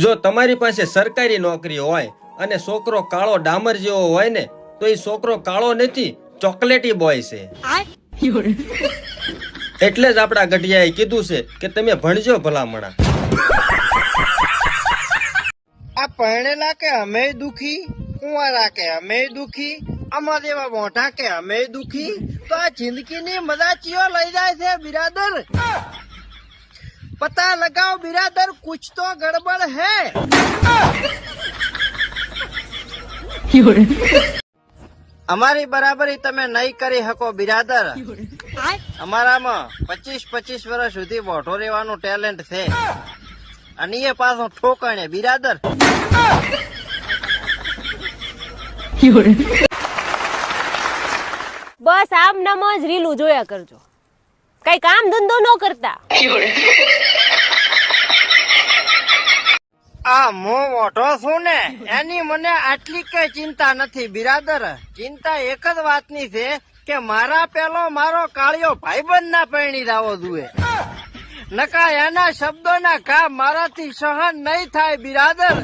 જો તમારી પાસે સરકારી નોકરી હોય અને છોકરો કાળો ડામર જેવો હોય ને તો એ છોકરો કાળો નથી, ચોકલેટી બોય છે. એટલે જ આપણા ગઢિયાએ કીધું છે કે તમે ભણજો ભલામણા. આ પરણેલા કે અમે દુખી, કુંવારા કે અમે દુખી, અમાર જેવા મોઢા કે અમે દુખી, તો આ જિંદગીની મજા ચિયો લઈ જાય છે બિરાદર? પતા લગાઓ બિરાદર, કુછ તો ગડબડ હે. અમારી બરાબરી તમે નહીં કરી શકો બિરાદર. અમારામાં 25 વર્ષ સુધી મોઢો રહેવાનું ટેલેન્ટ છે અને એ પાછો ઠોકણે બિરાદર. બસ આમ નમ જ રીલું જોયા કરજો, કઈ કામ ધંધો ન કરતા. આ મો મોઢો છું ને એની મને આટલી કઈ ચિંતા નથી બિરાદર. ચિંતા એક જ વાતની છે કે મારા પેલો મારો કાળિયો ભાઈબંધ ના પરણી રાવો જોઈએ. નકા એના શબ્દોના ઘા મારાથી સહન નહીં થાય બિરાદર.